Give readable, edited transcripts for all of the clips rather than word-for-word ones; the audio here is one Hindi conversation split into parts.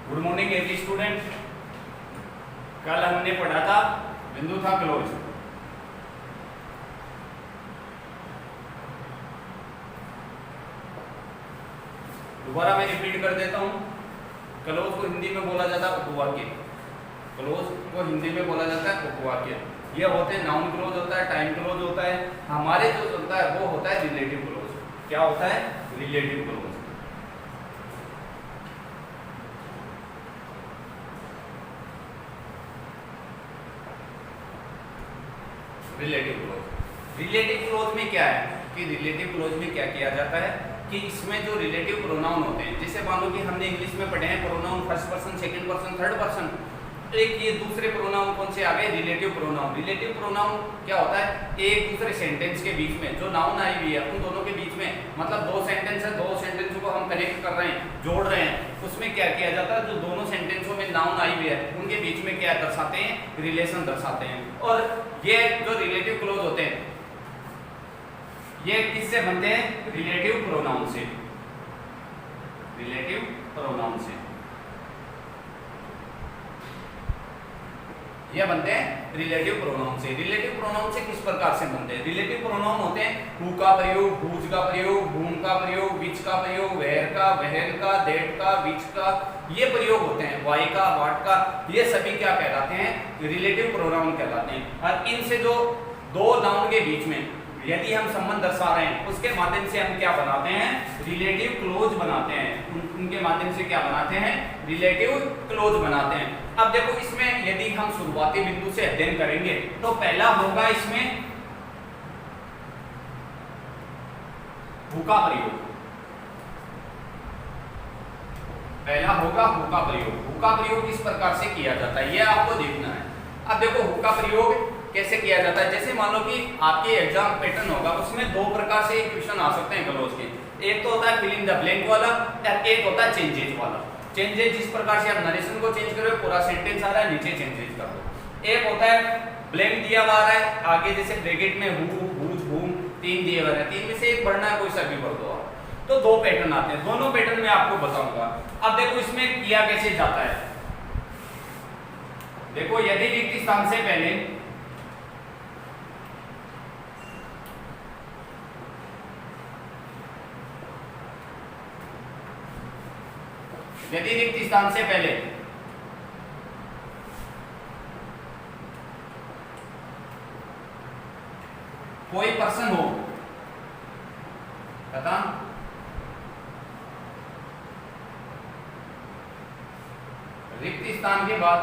Good morning every student. कल हमने पढ़ा था बिंदु था क्लोज। दोबारा मैं रिपीट कर देता हूं। क्लोज को हिंदी में बोला जाता है उपवाक्य। क्लोज को हिंदी में बोला जाता है उपवाक्य। ये होते हैं नाउन क्लोज होता है, टाइम क्लोज होता है। हमारे जो चलता है वो होता है रिलेटिव क्लोज। क्या होता है? Relative close. Relative close. Relative close में क्या है कि रिलेटिव क्लोज में क्या किया जाता है कि इसमें जो रिलेटिव प्रोनाउन होते हैं, जैसे मान लो कि हमने इंग्लिश में पढ़े हैं pronoun first person, second person, third person. एक ये दूसरे प्रोनाउन कौन से आ गए? Relative pronoun. रिलेटिव प्रोनाउन क्या होता है? एक दूसरे सेंटेंस के बीच में जो नाउन आई हुई है उन दोनों के बीच में, मतलब दो सेंटेंस है, दो सेंटेंसों को हम कनेक्ट कर रहे हैं, जोड़ रहे हैं, उसमें क्या किया जाता है? जो दोनों सेंटेंसों में नाउन आई हुई है उनके बीच में क्या दर्शाते हैं? रिलेशन दर्शाते हैं। और ये जो रिलेटिव क्लोज होते हैं ये किससे बनते हैं? रिलेटिव प्रोनाउन से। रिलेटिव प्रोनाउन से ये बनते हैं रिलेटिव प्रोनाउन से। रिलेटिव प्रोनाउन से किस प्रकार से बनते हैं? रिलेटिव प्रोनाउन होते हैं हु का प्रयोग, हुज का प्रयोग, whom का प्रयोग, which का प्रयोग, where का, when का, that का, which का, ये प्रयोग होते हैं। why का, what का, ये सभी क्या कहलाते हैं? रिलेटिव प्रोनाउन कहलाते हैं। और इनसे जो दो नाउन के बीच में यदि हम संबंध दर्शा रहे हैं उसके माध्यम से हम क्या बनाते हैं? रिलेटिव क्लोज बनाते हैं। उनके माध्यम से क्या बनाते हैं? रिलेटिव क्लोज बनाते हैं। अब देखो इसमें यदि हम शुरुआती बिंदु से अध्ययन करेंगे तो पहला होगा इसमें हु का प्रयोग। पहला होगा हु का प्रयोग। हु का प्रयोग किस प्रकार से किया जाता है ये आपको देखना है। अब देखो हु का प्रयोग कैसे किया जाता है। जैसे मान लो कि आपके एग्जाम पैटर्न होगा उसमें दो प्रकार से क्वेश्चन आ सकते हैं क्लोज के। एक तो होता है फिल इन द ब्लैंक वाला और एक होता है चेंजेज वाला। चेंजेज जिस प्रकार से आप नरेशन को चेंज करो, पूरा सेंटेंस आ रहा है, नीचे चेंजेज कर दो। एक होता है ब्लैंक दिया हुआ है, आगे जैसे ब्रैकेट में हु, हुज, हुम, तीन दिए हुए हैं, तीन में से एक पढ़ना है, कोई सा भी पढ़ दो आप। तो दो पैटर्न आते हैं, दोनों पैटर्न में आपको बताऊंगा। अब देखो इसमें किया कैसे जाता है। देखो यदि रिक्त स्थान से पहले यदि रिक्त स्थान से पहले कोई पर्सन हो, तथा रिक्त स्थान के बाद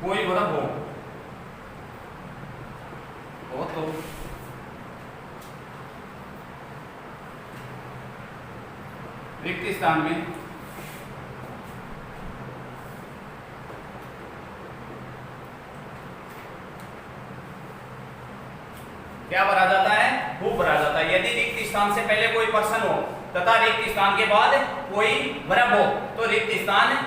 कोई वर्ब हो तो रिक्त स्थान में क्या भरा जाता है? हु भरा जाता है। यदि रिक्त स्थान से पहले कोई पर्सन हो तथा रिक्त स्थान के बाद कोई वर्ब हो तो रिक्त स्थान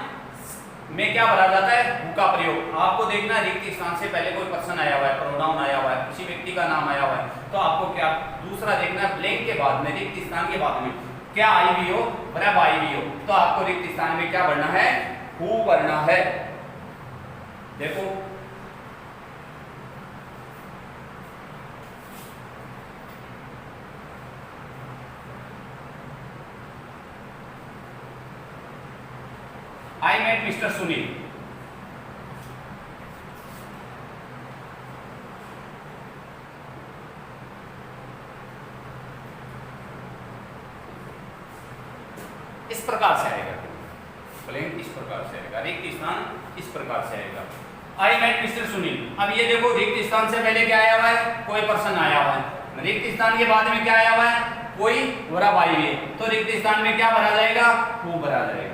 में क्या भरा जाता है? हु का प्रयोग। आपको देखना है रिक्त स्थान से पहले कोई पर्सन आया हुआ है, प्रोनाउन आया हुआ है, किसी व्यक्ति का नाम आया हुआ है, तो आपको क्या दूसरा देखना है ब्लैंक के बाद में, रिक्त स्थान के बाद में क्या आई भी हो, वर्ब आई भी हो, तो आपको रिक्त स्थान में क्या भरना है? हु भरना है। देखो I met Mr. Sunil। इस प्रकार से आएगा ब्लैंक, इस प्रकार से आएगा, रिक्त स्थान इस प्रकार से आएगा। I met Mr. सुनील। अब ये देखो रिक्त स्थान से पहले क्या आया हुआ है? कोई पर्सन आया हुआ है। रिक्त स्थान के बाद में क्या आया हुआ है? कोई वर्ब आई हुई है, तो रिक्त स्थान में क्या भरा जाएगा? हु भरा जाएगा।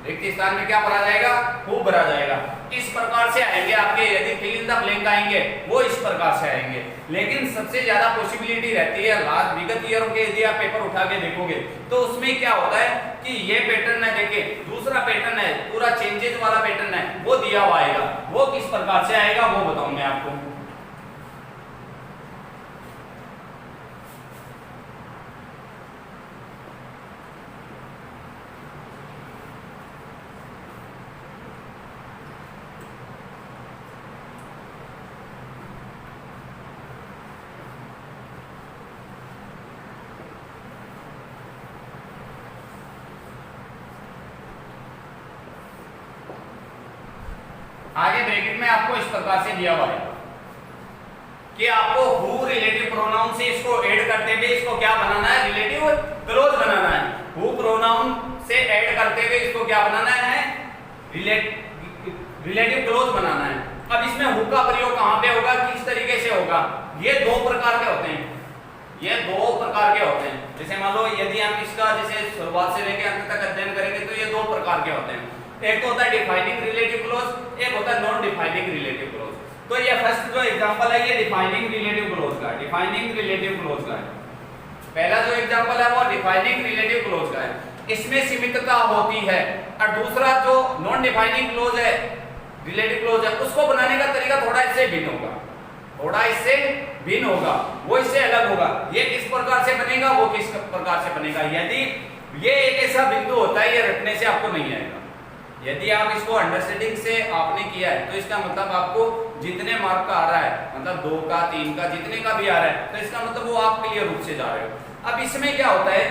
रिक्त स्थान में क्या भरा जाएगा? हु भरा जाएगा। इस प्रकार से आएंगे आपके, यदि फिल इन द ब्लैंक आएंगे वो इस प्रकार से आएंगे। लेकिन सबसे ज्यादा पॉसिबिलिटी रहती है लास्ट विगत ईयर के, यदि आप पेपर उठा के देखोगे तो उसमें क्या होता है कि ये पैटर्न है, देखिए दूसरा पैटर्न है, पूरा चेंजेस वाला पैटर्न है, वो दिया हुआ आएगा। वो किस प्रकार से आएगा वो बताऊं मैं आपको। आगे ब्रैकेट में आपको इस प्रकार से दिया हुआ है कि आपको हु रिलेटिव प्रोनाउन से इसको ऐड करते हुए इसको क्या बनाना है, रिलेटिव क्लोज बनाना है। हु प्रोनाउन से ऐड करते हुए इसको क्या बनाना है, रिलेटिव क्लोज बनाना है। अब इसमें हु का प्रयोग कहां पे होगा, किस तरीके से होगा, ये दो प्रकार के होते हैं, ये दो प्रकार के होते हैं। जैसे मान लो यदि हम इसका जैसे शुरुआत से लेकर अंत तक अध्ययन करेंगे तो ये दो प्रकार के होते हैं। एक तो होता है डिफाइनिंग रिलेटिव क्लोज, एक होता है नॉन डिफाइनिंग रिलेटिव क्लोज। तो ये फर्स्ट जो एग्जांपल है ये डिफाइनिंग रिलेटिव क्लोज का है, डिफाइनिंग रिलेटिव क्लोज का है। पहला जो एग्जांपल है वो डिफाइनिंग रिलेटिव क्लोज का है, इसमें सीमितता होती है। और दूसरा जो नॉन डिफाइनिंग क्लोज है, रिलेटिव क्लोज है, उसको बनाने का तरीका थोड़ा इससे भिन्न होगा, थोड़ा इससे भिन्न होगा, वो इससे अलग होगा। ये किस प्रकार से बनेगा, वो किस प्रकार से बनेगा। यदि ये एक ऐसा बिंदु होता है, ये रटने से आपको नहीं आएगा। यदि आप इसको अंडरस्टैंडिंग से आपने किया है तो इसका मतलब आपको जितने मार्क का आ रहा है, मतलब 2 का 3 का जितने का भी आ रहा है, तो इसका मतलब वो आप क्लियर रूप से जा रहे हो। अब इसमें क्या होता है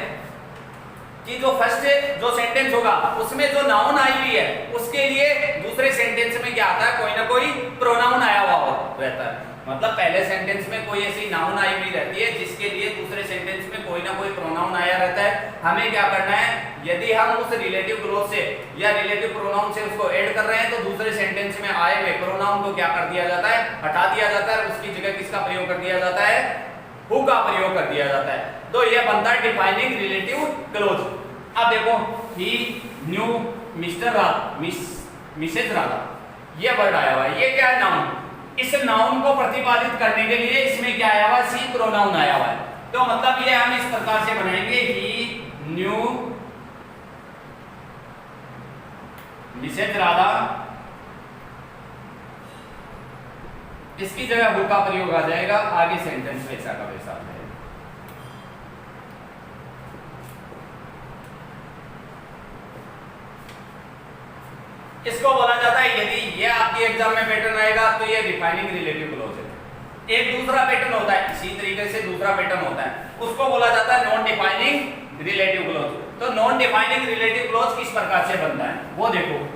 कि जो फर्स्ट जो सेंटेंस होगा उसमें जो नाउन आई हुई है उसके लिए दूसरे सेंटेंस में क्या आता है, कोई ना कोई प्रोनाउन आया हुआ रहता है। मतलब पहले सेंटेंस में कोई ऐसी नाउन आई हुई रहती है जिसके लिए दूसरे सेंटेंस में कोई ना कोई प्रोनाउन आया रहता है। हमें क्या करना है, यदि हम उस रिलेटिव क्लोज से या रिलेटिव प्रोनाउन से उसको ऐड कर रहे हैं तो दूसरे सेंटेंस में आए हुए प्रोनाउन को क्या कर दिया जाता है, हटा दिया जाता है, उसकी जगह किसका प्रयोग कर दिया जाता है, हु का प्रयोग कर दिया जाता है। तो यह बनता है डिफाइनिंग रिलेटिव क्लोज। अब देखो he knew Mr Radha, Mrs Radha, ये वर्ड आया हुआ है, ये क्या है, नाउन। इस नाउन को प्रतिपादित करने के लिए इसमें क्या आया हुआ है, सी प्रोनाउन आया हुआ है। तो मतलब ये हम इस प्रकार से बनाएंगे, ही न्यू मिसेज राधा, इसकी जगह हु का प्रयोग आ जाएगा, आगे सेंटेंस वैसा का वैसा है। इसको बोला जाता है, यदि ये आपके एग्जाम में पैटर्न आएगा तो ये डिफाइनिंग रिलेटिव क्लोज है। एक दूसरा पैटर्न होता है, इसी तरीके से दूसरा पैटर्न होता है, उसको बोला जाता है नॉन डिफाइनिंग रिलेटिव क्लोज। तो नॉन डिफाइनिंग रिलेटिव क्लोज किस प्रकार से बनता है वो देखो।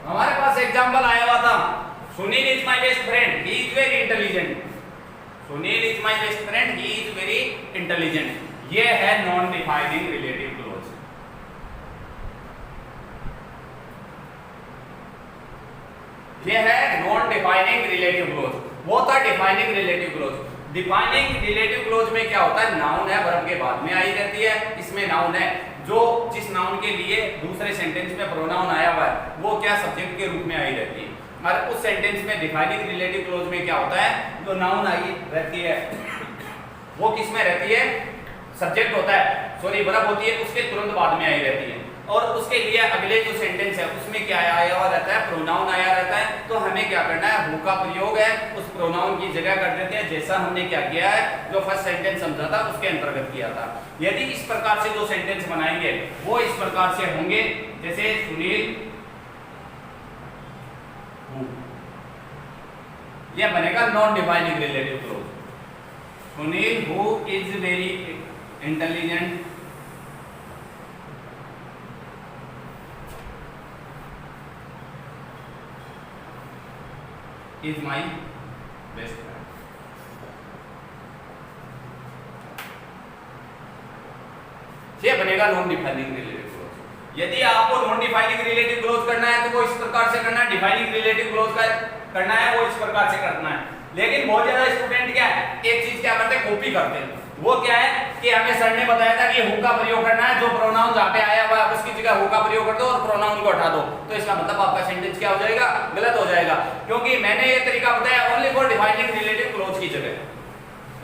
हमारे पास एग्जांपल आया हुआ था, Sunil is my best friend, he is very intelligent. Sunil is my best friend, he is very intelligent. ये है नॉन डिफाइनिंग रिलेटिव क्लोज। ये है नॉन डिफाइनिंग रिलेटिव क्लोज, वो था defining relative close. Defining relative close में क्या होता है, नाउन है, वर्ब के बाद में आई रहती है। इसमें नाउन है, जो जिस नाउन के लिए दूसरे सेंटेंस में प्रोनाउन आया हुआ है वो क्या सब्जेक्ट के रूप में आई रहती है। और उस सेंटेंस में डिफाइनिंग रिलेटिव क्लोज में क्या होता है, जो नाउन आई रहती है वो किस में रहती है, सब्जेक्ट होता है, सॉरी वर्ब होती है, उसके तुरंत बाद में आई रहती है। और उसके लिए अगले जो सेंटेंस है उसमें क्या आया हुआ रहता है, प्रोनाउन आया रहता है। तो हमें क्या करना है, हु का प्रयोग है, उस प्रोनाउन की जगह कर देते हैं, जैसा हमने क्या किया है, जो फर्स्ट सेंटेंस समझा था उसके अंतर्गत किया था। यदि इस प्रकार से जो सेंटेंस बनाएंगे वो इस प्रकार से होंगे, जैसे सुनील हु, यह बनेगा non defining relative close. Sunil who is very intelligent is my best friend। ये बनेगा नॉन डिफाइनिंग रिलेटिव क्लोज। यदि आपको नॉन डिफाइनिंग रिलेटिव क्लोज करना है तो वो इस प्रकार से करना है, डिफाइनिंग रिलेटिव क्लोज का करना है वो इस प्रकार से करना है। लेकिन बहुत ज्यादा स्टूडेंट क्या है, एक चीज क्या करते हैं, कॉपी करते हैं। वो क्या है कि हमें सर ने बताया था कि हु का प्रयोग करना है, जो प्रोनाउन जहां पे आया हुआ है उसकी जगह हु का प्रयोग कर दो और प्रोनाउन को हटा दो। तो इसका मतलब आपका सेंटेंस क्या हो जाएगा, गलत हो जाएगा, क्योंकि मैंने ये तरीका बताया only for defining relative close की जगह।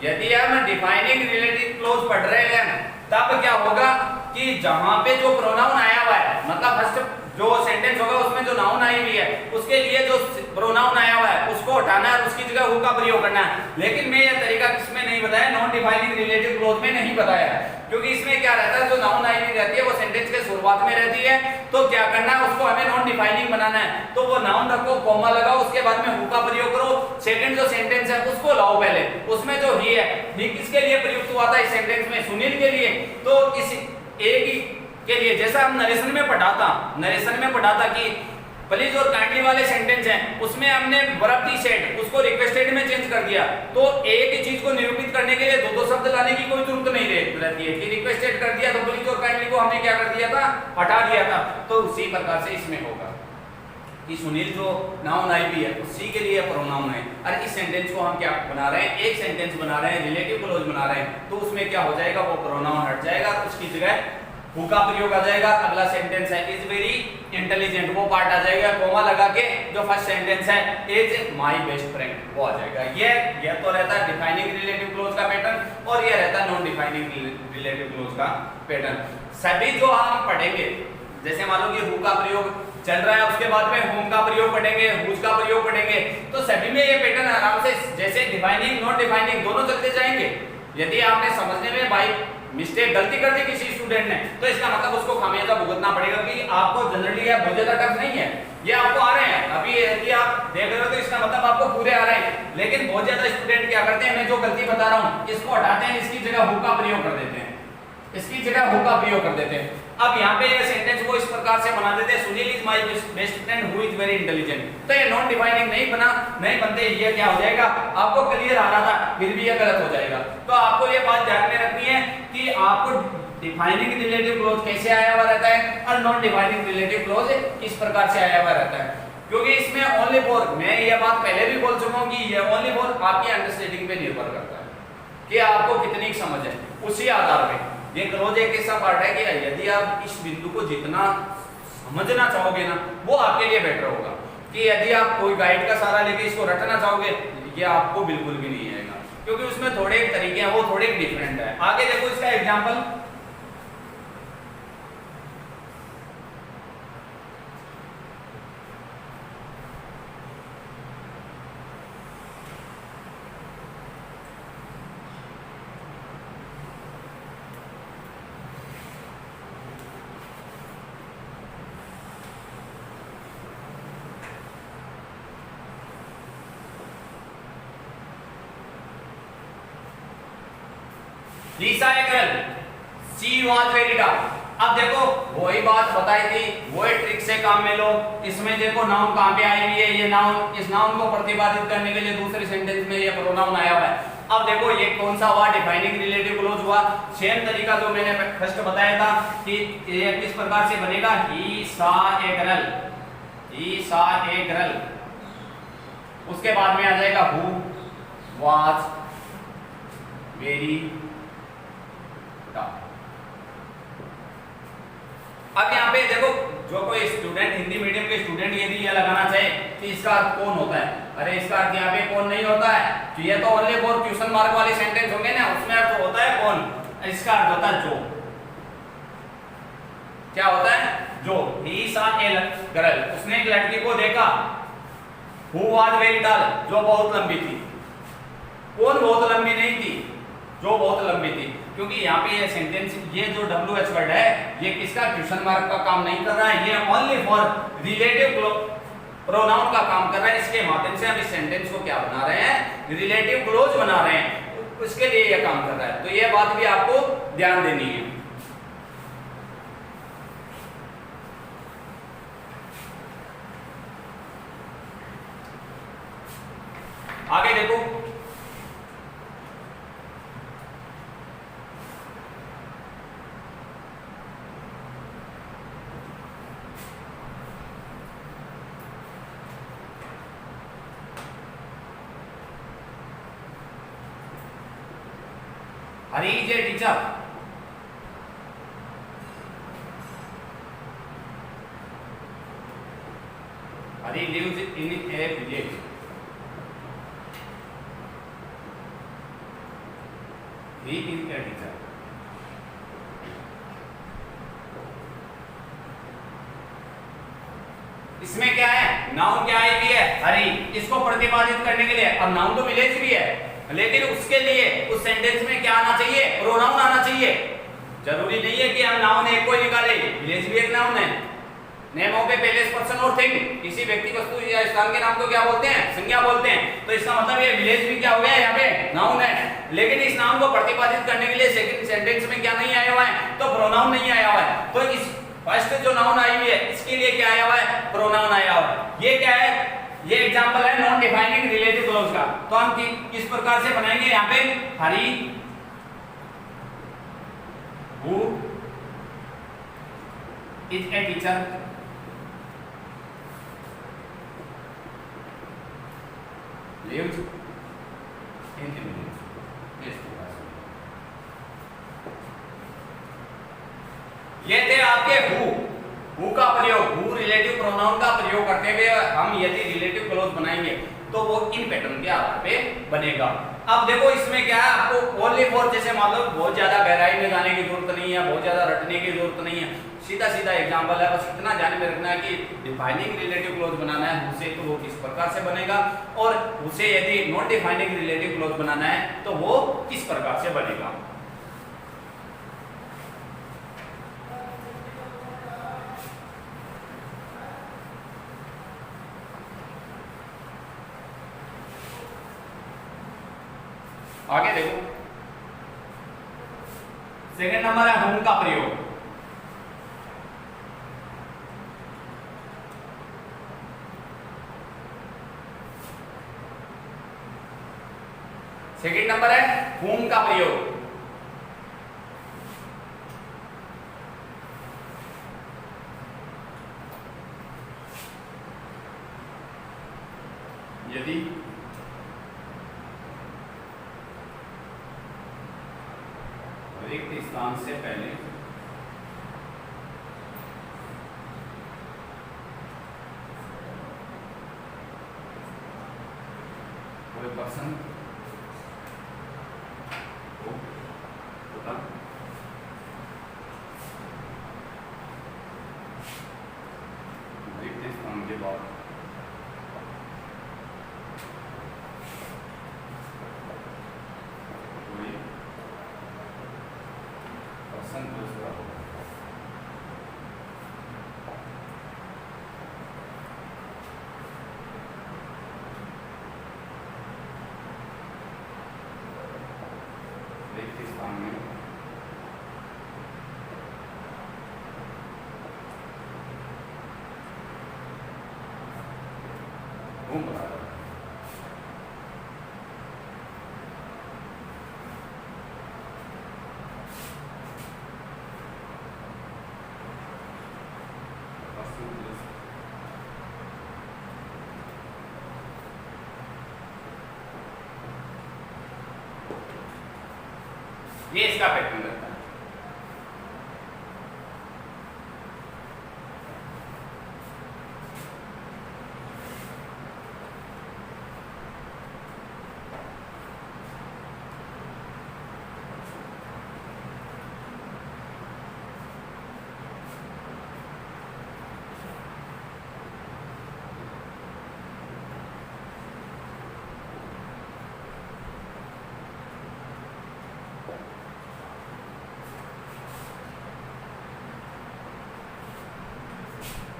यदि हम डिफाइनिंग रिलेटिव क्लोज पढ़ रहे हैं तब क्या होगा, कि जहां पे जो प्रोनाउन आया हुआ है, मतलब फर्स्ट जो सेंटेंस होगा उसमें जो नाउन आई हुई है उसके लिए जो प्रोनाउन आया हुआ है उसको हटाना है और उसकी जगह हु का प्रयोग करना है। लेकिन मैं यह तरीका किसमें नहीं बताया, नॉन डिफाइनिंग रिलेटिव क्लोज में नहीं बताया है, क्योंकि इसमें क्या रहता है, जो नाउन आई हुई रहती है वो सेंटेंस के शुरुआत में रहती है, तो क्या करना है, उसको हमें नॉन डिफाइनिंग बनाना है। तो वो नाउन रखो, कॉमा लगाओ, उसके बाद में हु का प्रयोग करो, सेकंड जो सेंटेंस है उसको लाओ पहले, उसमें जो ही है, ही किसके लिए प्रयुक्त हुआ था इस सेंटेंस में, सुनील के लिए। तो इस एक ही के लिए, जैसा हम नरेशन में पढ़ा था कि प्लीज और काइंडली वाले सेंटेंस हैं, उसमें हमने वर्ब टी सेड उसको रिक्वेस्टेड में चेंज कर दिया। तो एक ही चीज को निरूपित करने के लिए दो शब्द लाने की कोई जरूरत नहीं रहती है कि रिक्वेस्टेड कर दिया तो प्लीज और काइंडली को हमने क्या कर दिया था, हटा दिया था। तो उसी प्रकार से इसमें होगा कि सुनील जो नाउन आई भी है उसी के लिए प्रोनाउन है। और इस सेंटेंस को हम क्या बना रहे हैं, एक सेंटेंस बना रहे हैं, रिलेटिव क्लोज बना रहे हैं, तो उसमें क्या हो जाएगा, वो प्रोनाउन हट जाएगा, उसकी जगह हु का प्रयोग आ जाएगा। अगला सेंटेंस है इज वेरी इंटेलिजेंट, वो पार्ट आ जाएगा, कोमा लगा के जो फर्स्ट सेंटेंस है इज माय बेस्ट फ्रेंड, वो आ जाएगा। ये तो रहता है डिफाइनिंग रिलेटिव क्लोज का पैटर्न, और ये रहता है नॉन डिफाइनिंग रिलेटिव क्लोज का पैटर्न। सभी जो हम पढ़ेंगे, जैसे मान लो कि हु का प्रयोग चल रहा है, उसके बाद में होम का प्रयोग पढ़ेंगे, हुज का प्रयोग पढ़ेंगे, तो सभी में ये पैटर्न आराम से जैसे डिफाइनिंग नॉन डिफाइनिंग दोनों चलते जाएंगे। यदि आपने समझने में भाई मिस्टेक गलती कर दी किसी स्टूडेंट ने, तो इसका मतलब उसको खामियाजा भुगतना पड़ेगा कि आपको जनरली यह बहुत ज्यादा टफ नहीं है, ये आपको आ रहे हैं, अभी यदि आप देख रहे हो तो इसका मतलब आपको पूरे आ रहे हैं। लेकिन बहुत ज्यादा स्टूडेंट क्या करते हैं, मैं जो गलती बता रहा हूँ इसको हटाते हैं, इसकी जगह हु का प्रयोग कर देते हैं, इसकी जगह हु का प्रयोग कर देते हैं। अब यहाँ पे ये सेंटेंस को इस प्रकार से बना देते हैं, Sunil is my best friend who is very intelligent, तो ये नॉन डिफाइनिंग नहीं बनते, ये क्या हो जाएगा, आपको क्लियर आ रहा था फिर भी ये गलत हो जाएगा। तो आपको ये बात ध्यान में रखनी है कि आपको डिफाइनिंग रिलेटिव क्लोज कैसे आया हुआ रहता है और नॉन डिफाइनिंग रिलेटिव क्लोज किस प्रकार से आया हुआ रहता है, क्योंकि इसमें ओनली फॉर, मैं ये बात पहले भी बोल चुका हूँ कि ये ओनली फॉर आपकी अंडरस्टैंडिंग पे निर्भर करता है कि आपको कितनी समझ है, उसी आधार पे ये क्लोज एक ऐसा पार्ट है कि यदि आप इस बिंदु को जितना समझना चाहोगे ना वो आपके लिए बेटर होगा, कि यदि आप कोई गाइड का सहारा लेके इसको रटना चाहोगे ये आपको बिल्कुल भी नहीं आएगा, क्योंकि उसमें थोड़े तरीके हैं, वो थोड़े डिफरेंट है। आगे देखो इसका example, Lisa a girl, she was very tall। अब देखो वही बात बताई थी, वही ट्रिक से काम में लो। इसमें देखो नाउन कहाँ पे आई हुई है, ये नाउन, इस नाउन को प्रतिपादित करने के लिए दूसरे सेंटेंस में ये प्रोनाउन आया हुआ है। अब देखो ये कौन सा हुआ, डिफाइनिंग रिलेटिव क्लोज हुआ। सेम तरीका जो मैंने फर्स्ट बताया था कि ये किस प्रकार से बनेगा, he saw a girl, he saw a girl, उसके बाद में आ जाएगा who was very tall। अब यहाँ पे देखो जो कोई स्टूडेंट, हिंदी मीडियम के स्टूडेंट यदि ये लगाना चाहे कि इसका अर्थ कौन होता है, अरे इसका अर्थ यहाँ पे कौन नहीं होता है, कि ये तो ओनली फॉर क्वेश्चन मार्क वाले सेंटेंस होंगे ना, उसमें अर्थ होता है कौन, इसका अर्थ होता है जो, क्या होता है, जो। ही saw a girl, उसने एक लड़की को देखा, who was very tall, जो बहुत लंबी थी। कौन बहुत लंबी नहीं थी, जो बहुत लंबी थी, क्योंकि यहाँ पे ये सेंटेंस, ये जो WH वर्ड है ये किसका, क्वेश्चन मार्क का काम नहीं कर रहा है, ये ओनली फॉर रिलेटिव प्रोनाउन का काम कर रहा है। इसके माध्यम से हम इस सेंटेंस को क्या बना रहे हैं, रिलेटिव क्लोज बना रहे हैं, उसके लिए ये काम कर रहा है। तो ये बात भी आपको ध्यान देनी है। आगे देखो, Hari is a teacher। Hari lives in a village। He is a teacher। इसमें क्या है, नाउन क्या आई हुई है, हरी, इसको प्रतिपादित करने के लिए, अब नाउन तो विलेज भी है, लेकिन उसके लिए उस सेंटेंस में क्या आना चाहिए, प्रोनाउन आना चाहिए। जरूरी नहीं है कि हम नाउन एक को ही निकाले, विलेज भी एक नाउन है। नेमों पे पहले पर्सन और थिंग, किसी व्यक्ति वस्तु या स्थान के नाम को क्या बोलते हैं, संज्ञा बोलते हैं। तो इसका मतलब ये विलेज भी क्या हो गया, यहाँ पे नाउन है। लेकिन इस नाउन को प्रतिपादित करने के लिए सेकंड सेंटेंस में क्या नहीं आया हुआ है, तो प्रोनाउन नहीं आया हुआ है। तो इस फर्स्ट जो नाउन आई हुई है इसके लिए क्या आया हुआ है, प्रोनाउन आया हुआ है। ये क्या है, ये एग्जांपल है नॉन डिफाइनिंग रिलेटिव क्लॉज का। तो हम किस प्रकार से बनाएंगे, यहाँ पे Hari, who is a teacher, lives in the village। ये थे आपके हु का प्रयोग, हु रिलेटिव प्रोनाउन का प्रयोग करते हुए हम यदि रिलेटिव क्लॉज बनाएंगे तो वो इन पैटर्न के आधार पे बनेगा। अब देखो इसमें क्या है, आपको ओनली फॉर, जैसे मान लो बहुत ज्यादा गहराई में जाने की जरूरत नहीं है, बहुत ज्यादा रटने की जरूरत नहीं है, सीधा सीधा एग्जांपल है, बस इतना ध्यान में रखना है कि डिफाइनिंग रिलेटिव क्लॉज बनाना है उसे, तो वो किस प्रकार से बनेगा, और उसे यदि नॉन डिफाइनिंग रिलेटिव क्लॉज बनाना है तो वो किस प्रकार से बनेगा। आगे देखो, सेकंड नंबर है हुम का प्रयोग। सेकंड नंबर है हुम का प्रयोग। यदि रिक्त स्थान से पहले कोई पर्सन रिक्त स्थान के बाद कोई पर्सन दूसरा होगा, रिक्त स्थान में घूम रहा है। ये इसका पैटर्न रहता है।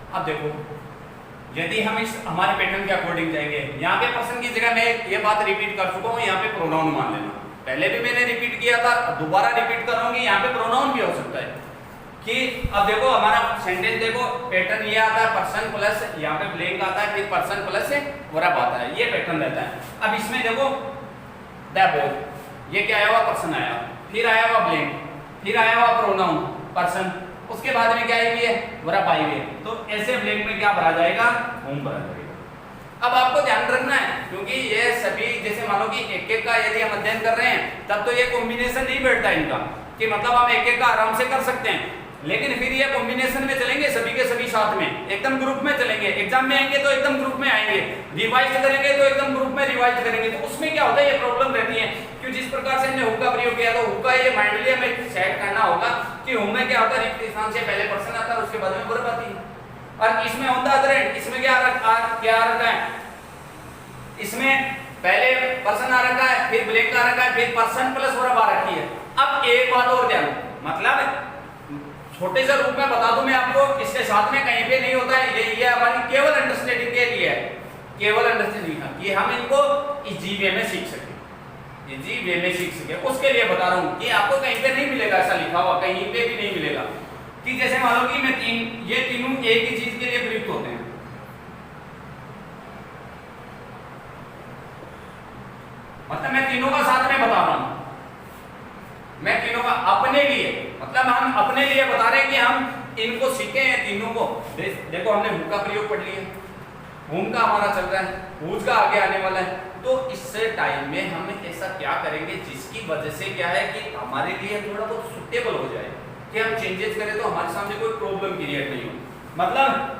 अब देखो, यदि हम इस हमारे पैटर्न के अकॉर्डिंग जाएंगे, यहाँ पे पर्सन की जगह मैं ये बात रिपीट कर चुका हूँ, यहाँ पे प्रोनाउन मान लेना। पहले भी मैंने रिपीट किया था, दोबारा रिपीट कर रहा हूँ कि यहाँ पे प्रोनाउन भी हो सकता है। कि अब देखो हमारा सेंटेंस देखो, पैटर्न ये आता है पर्सन प्लस यहाँ पे ब्लैंक आता है, फिर पर्सन प्लस वर्ब आता है, ये पैटर्न रहता है। अब इसमें देखो द बॉय, ये क्या आया हुआ, पर्सन आया, फिर आया हुआ ब्लैंक, फिर आया हुआ प्रोनाउन पर्सन, उसके बाद में क्या आई हुई है, वर्ब आई हुई है। तो ऐसे ब्लैंक में क्या भरा जाएगा, होम भरा जाएगा। अब आपको ध्यान रखना है, क्योंकि ये सभी जैसे मानो कि एक एक का यदि हम अध्ययन कर रहे हैं तब तो ये कॉम्बिनेशन नहीं बैठता इनका, कि मतलब हम एक एक का आराम से कर सकते हैं, लेकिन फिर ये कॉम्बिनेशन में चलेंगे सभी के सभी साथ में, एकदम ग्रुप में चलेंगे। एग्जाम में आएंगे तो एकदम ग्रुप में आएंगे, रिवाइज करेंगे तो एकदम ग्रुप में रिवाइज करेंगे। तो उसमें क्या होता है, ये प्रॉब्लम रहती है, क्योंकि जिस प्रकार से हमने हु का प्रयोग किया तो हु का ये माइंडली हमें सेट करना होगा कि हु में क्या होता है, रिक्त स्थान से पहले पर्सन आता है, उसके बाद में वर्ब आती है। और इसमें ऑन द अदर एंड इसमें क्या रखा है, इसमें पहले पर्सन आ रखा है, फिर ब्लैंक आ रखा है, फिर पर्सन प्लस वर्ब आ रखी है। अब एक बात और ध्यान, मतलब छोटे से रूप में बता दूं मैं आपको, इसके साथ में कहीं पे नहीं होता है, ये हमारी केवल अंडरस्टैंडिंग के लिए है, केवल अंडरस्टैंडिंग कि हम इनको इजी वे में सीख सके, इजी वे में सीख सके, उसके लिए बता रहा हूं कि आपको कहीं पे नहीं मिलेगा ऐसा लिखा हुआ, कहीं पे भी नहीं मिलेगा कि जैसे मान लो कि मैं ये तीनों एक ही चीज के लिए प्रयुक्त होते हैं, मतलब मैं तीनों का साथ में बता रहा हूं, मैं तीनों का अपने लिए, मतलब हम अपने लिए बता रहे हैं कि हम इनको सीखे हैं तीनों को। देखो हमने हु का प्रयोग पढ़ लिया, हुम का हमारा चल रहा है, हुज का आगे आने वाला है, तो इस टाइम में हम ऐसा क्या करेंगे जिसकी वजह से क्या है कि हमारे लिए थोड़ा बहुत सुटेबल हो जाए, कि हम चेंजेस करें तो हमारे सामने कोई प्रॉब्लम क्रिएट नहीं हो। मतलब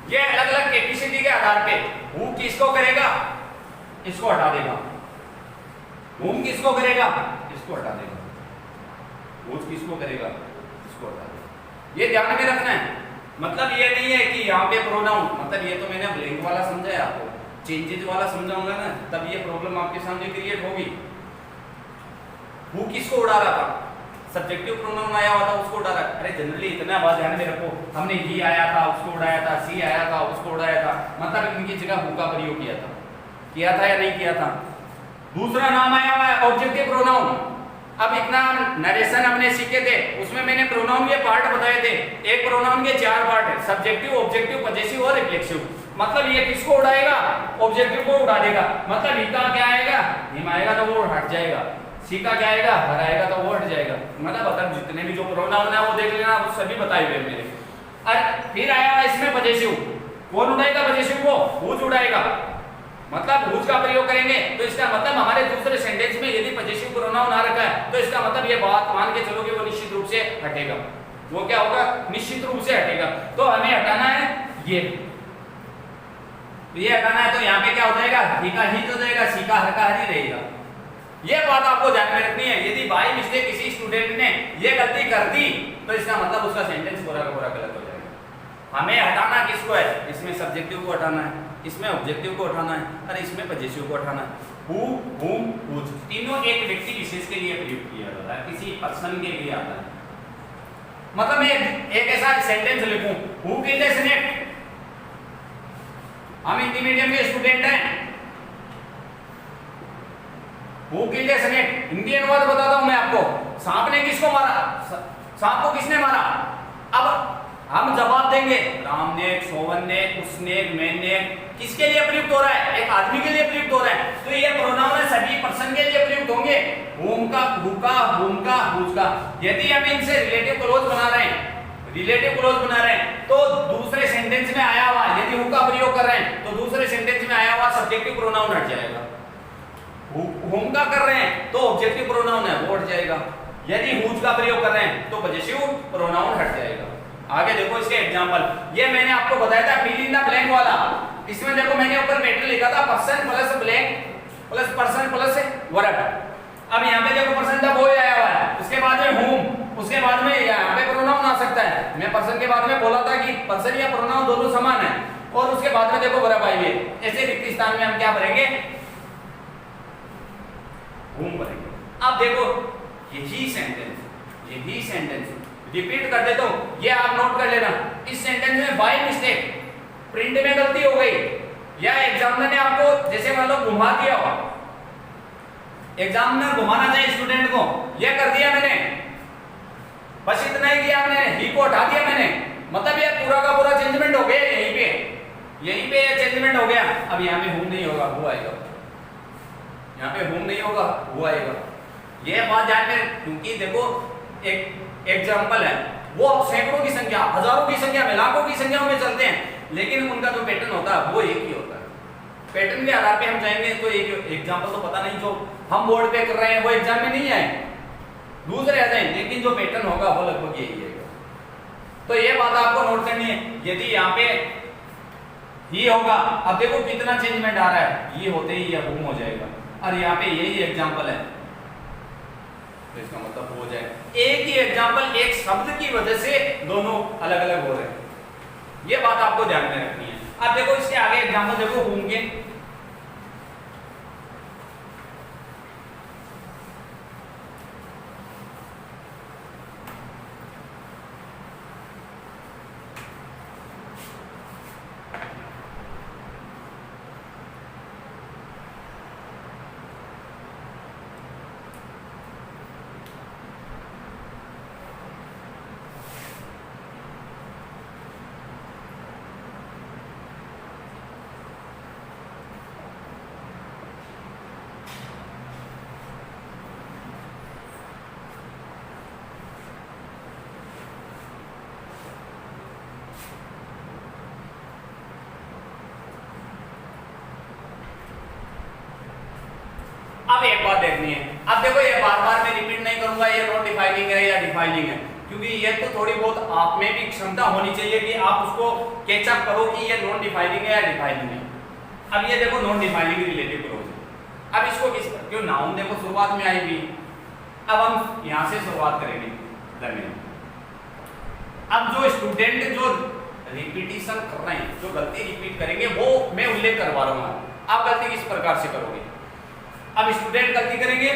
ये अलग अलग कैपेसिटी के आधार पे हु किसको करेगा, इसको हटा देगा, हुम किसको करेगा, इसको हटा देगा, हुज किसको करेगा, इसको हटा देगा। ये ध्यान में रखना है। मतलब ये नहीं है कि यहाँ पे प्रोनाउन, मतलब ये तो मैंने ब्लैंक वाला समझाया आपको, चेंजेस वाला समझाऊंगा ना तब ये प्रॉब्लम आपके सामने क्रिएट होगी। हु किसको उड़ा रहा था, सब्जेक्टिव प्रोनाउन आया हुआ था उसको उड़ा रहा। अरे जनरली इतना बात ध्यान में रखो, हमने ही आया था उसको उड़ाया था, सी आया था उसको उड़ाया था, मतलब इनकी जगह हु का प्रयोग किया था या नहीं किया था। दूसरा नाम आया हुआ है ऑब्जेक्टिव प्रोनाउन। अब इतना नरेशन हमने सीखे थे, उसमें मैंने प्रोनाउन के पार्ट बताए थे। एक प्रोनाउन के 4 पार्ट है, सब्जेक्टिव, ऑब्जेक्टिव, पजेसिव और रिफ्लेक्सिव। मतलब ये किसको उड़ाएगा, ऑब्जेक्टिव को उड़ा देगा। मतलब ही का क्या आएगा, हिम आएगा तो वो हट जाएगा, सी का क्या आएगा, हर आएगा तो वो हट जाएगा। मतलब जितने भी जो प्रोनाउन है वो देख लेना, वो सभी बताए हुए मेरे। और फिर आया इसमें पजेसिव, कौन उड़ाएगा पजेसिव को, हुज उड़ाएगा। मतलब हुज का प्रयोग करेंगे तो इसका मतलब हमारे दूसरे सेंटेंस में यदि पजेसिव प्रोनाउन आ रखा है तो इसका मतलब ये बात मान के चलो कि वो निश्चित रूप से हटेगा। वो क्या होगा, निश्चित रूप से हटेगा। तो हमें हटाना है ये हटाना है, तो यहाँ पे क्या हो जाएगा, ही का ही हो जाएगा, सी का हर का हर ही रहेगा। ये बात आपको ध्यान में रखनी है। यदि बाई मिस्टेक किसी स्टूडेंट ने ये गलती कर दी तो इसका मतलब उसका सेंटेंस पूरा का पूरा गलत हो जाएगा। हमें हटाना किसको है, इसमें सब्जेक्टिव को हटाना है, इसमें ऑब्जेक्टिव को हटाना है और इसमें पजेसिव को हटाना है। हु, हुम, हुज तीनों एक व्यक्ति विशेष के लिए प्रयुक्त किया जाता है, किसी पर्सन के लिए आता है। मतलब मैं एक ऐसा सेंटेंस लिखूं, हु किल्ड ए स्नेक, हम हिंदी मीडियम के स्टूडेंट हैं। Who killed a snake, Hindi अनुवाद बताता हूं मैं आपको। सांप ने किसको मारा, सांप को किसने मारा। अब हम जवाब देंगे, राम ने, सोवन ने, उसने, मैंने, किसके लिए प्रयुक्त हो रहा है, एक आदमी के लिए प्रयुक्त हो रहा है। तो ये प्रोनाउन सभी पर्सन के लिए प्रयुक्त होंगे, हुम का, हु का, हुम का, हुज का। यदि हम इनसे रिलेटिव क्लोज बना रहे हैं, रिलेटिव क्लोज बना रहे हैं तो दूसरे सेंटेंस में आया हुआ, यदि हु का प्रयोग कर रहे हैं तो दूसरे सेंटेंस में आया हुआ सब्जेक्टिव प्रोनाउन हट जाएगा। हुम का कर रहे हैं तो ऑब्जेक्टिव प्रोनाउन है वो हट जाएगा। यदि हुज का प्रयोग कर रहे हैं तो पजेसिव प्रोनाउन हट जाएगा। आगे देखो इसके एग्जांपल, ये मैंने आपको बताया था फिल इन द ब्लैंक वाला। इसमें देखो मैंने ऊपर मैटर लिखा था person plus blank plus person plus verb. अब यहाँ पे देखो पर्सन का बॉय आया हुआ है, उसके बाद में हुम, उसके बाद में यहाँ पे प्रोनाउन आ सकता है। मैं पर्सन के बाद में बोला था कि पर्सन या प्रोनाउन दोनों समान है, और उसके बाद में देखो वर्ब आई हुई है। ऐसे रिक्त स्थान में हम क्या भरेंगे, हुम भरेंगे। अब देखो यही सेंटेंस रिपीट कर देता हूं, ये आप नोट कर लेना। इस सेंटेंस में बाय मिस्टेक प्रिंट में गलती हो गई, या एग्जामिनर ने आपको जैसे मान लो घुमा दिया हो, एग्जामिनर घुमाना चाहिए स्टूडेंट को, ये कर दिया मैंने, बस इतना ही किया मैंने, ही को हटा दिया मैंने, मतलब ये पूरा का पूरा चेंजमेंट हो गया। यहीं पे चेंजमेंट हो गया। अब यहाँ पे हुम नहीं होगा, वो आएगा, यहाँ पे हुम नहीं होगा, वो आएगा। ये बात ध्यान में, क्योंकि देखो एक एग्जाम्पल है, वो सैकड़ों की संख्या, हजारों की संख्या में, लाखों की संख्या में चलते हैं। लेकिन उनका जो पैटर्न होता है वो एक ही होता है। पैटर्न के आधार पे हम जाएंगे तो एक एग्जांपल तो पता नहीं जो हम बोर्ड पे कर रहे हैं वो एग्जाम में नहीं आए, दूसरे आ जाए, लेकिन जो पैटर्न होगा वो लगभग यही है। तो ये बात आपको नोट करनी है। यदि यहाँ पे ये होगा, अब देखो कितना चेंजमेंट आ रहा है, ये होते ही ये गुम हो जाएगा, और यहाँ पे यही एग्जांपल है, तो इसका मतलब हो जाए एक ही एग्जांपल एक शब्द की वजह से दोनों अलग अलग हो रहे हैं। ये बात आपको ध्यान में रखनी है। अब देखो इसके आगे एग्जांपल देखो होंगे, अब एक बात देखनी है। अब देखो ये बार बार मैं रिपीट नहीं करूंगा ये नॉन डिफाइनिंग है या डिफाइनिंग है, क्योंकि ये तो थोड़ी बहुत आप में भी क्षमता होनी चाहिए कि आप उसको कैचअप करो कि ये नॉन डिफाइनिंग है या डिफाइनिंग है। अब ये देखो नॉन डिफाइनिंग रिलेटिव क्लोज। अब इसको किस क्यों नाउन देखो शुरुआत में आई भी, अब हम यहां से शुरुआत करेंगे द मेन। अब जो स्टूडेंट जो रिपीटिशन कर रहे हैं, जो गलती रिपीट करेंगे वो मैं उल्लेख करवा रहा हूं। आप गलती किस प्रकार से करोगे? अब स्टूडेंट गलती करेंगे,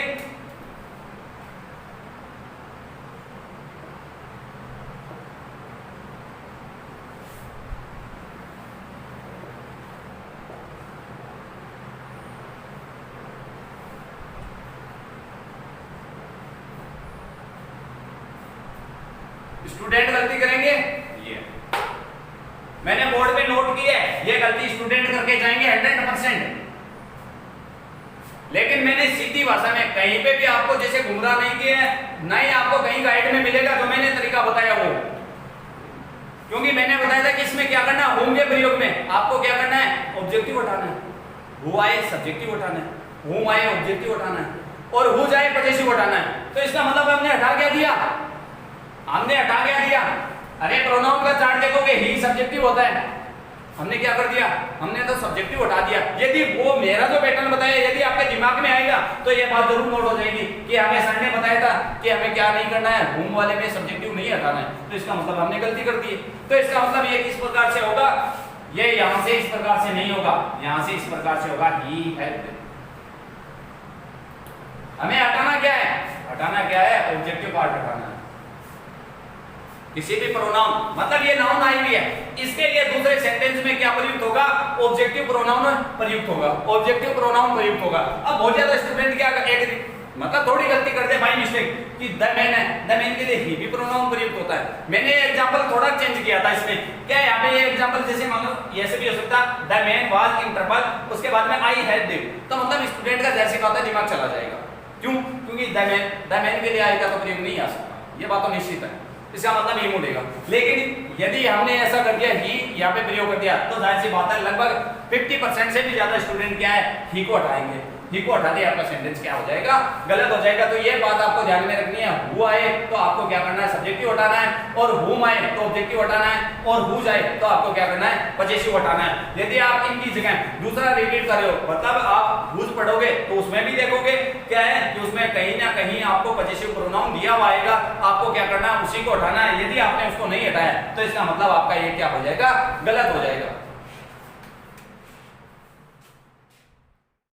स्टूडेंट गलती करेंगे, ये मैंने बोर्ड पे नोट की है, ये गलती स्टूडेंट करके जाएंगे 100%। लेकिन मैंने सीधी भाषा में कहीं पे भी आपको जैसे गुमराह नहीं किया है, ना ही आपको कहीं गाइड में मिलेगा जो मैंने तरीका बताया वो, क्योंकि मैंने बताया था कि इसमें क्या करना है, होम के प्रयोग में आपको क्या करना है, ऑब्जेक्टिव उठाना है, हु आए सब्जेक्टिव उठाना है, हुम आए ऑब्जेक्टिव उठाना है, और हु जाए पजेसिव उठाना है। तो इसका मतलब हमने हटा क्या दिया, हमने हटा क्या दिया, अरे प्रोनाउन का चार्ट देखोगे ही सब्जेक्टिव होता है, हमने क्या कर दिया, हमने तो सब्जेक्टिव हटा दिया। यदि वो मेरा जो पैटर्न बताया यदि आपके दिमाग में आएगा तो ये बात जरूर नोट हो जाएगी कि हमें सर ने बताया था कि हमें क्या नहीं करना है, होम वाले में सब्जेक्टिव नहीं हटाना है, तो इसका मतलब हमने गलती कर दी। तो इसका मतलब ये किस प्रकार से होगा, ये यहां से इस प्रकार से नहीं होगा, यहां से इस प्रकार से होगा, ही हेल्प्ड। हमें हटाना क्या है, हटाना क्या है, ऑब्जेक्टिव पार्ट हटाना है। किसी भी प्रोनाउन, मतलब ये नाउन आई हुई है, इसके लिए दूसरे सेंटेंस में क्या प्रयुक्त होगा, ऑब्जेक्टिव प्रोनाउन प्रयुक्त होगा, ऑब्जेक्टिव प्रोनाउन प्रयुक्त होगा। अब बहुत ज्यादा स्टूडेंट क्या एक मतलब थोड़ी गलती कर दे बाय मिस्टेक कि द मैन है, द मैन के लिए ही भी प्रोनाउन प्रयुक्त होता है। मैंने एग्जांपल थोड़ा चेंज किया था इसमें, क्या यहाँ पे ये एग्जांपल जैसे मान लो ऐसे भी हो सकता, the man was in trouble, उसके बाद में आई हैड देव, तो मतलब स्टूडेंट का जैसे का होता है दिमाग चला जाएगा। क्यों? क्योंकि द मैन के लिए आई का तो प्रयोग नहीं आ सकता, ये बात तो निश्चित है, इसका मतलब ये मुड़ेगा। लेकिन यदि हमने ऐसा कर दिया ही यहाँ पे प्रयोग कर दिया तो जाहिर सी बात है लगभग 50% से भी ज्यादा स्टूडेंट क्या है, ही को हटाएंगे, ही को हटा दिया आपका सेंटेंस क्या हो जाएगा, गलत हो जाएगा। तो ये बात आपको ध्यान में रखनी है, हु आए तो आपको क्या करना है, सब्जेक्टिव हटाना है, और हुम आए तो ऑब्जेक्टिव हटाना है, और हु जाए तो आपको क्या करना है, पजेसिव हटाना है। यदि आप इनकी जगह दूसरा रिपीट कर रहे हो, मतलब आप हुज पढ़ोगे तो उसमें भी देखोगे क्या है कि उसमें कहीं ना कहीं आपको पजेसिव प्रोनाउन दिया हुआ आएगा, आपको क्या करना है, उसी को हटाना है। यदि आपने उसको नहीं हटाया तो इसका मतलब आपका ये क्या हो जाएगा, गलत हो जाएगा।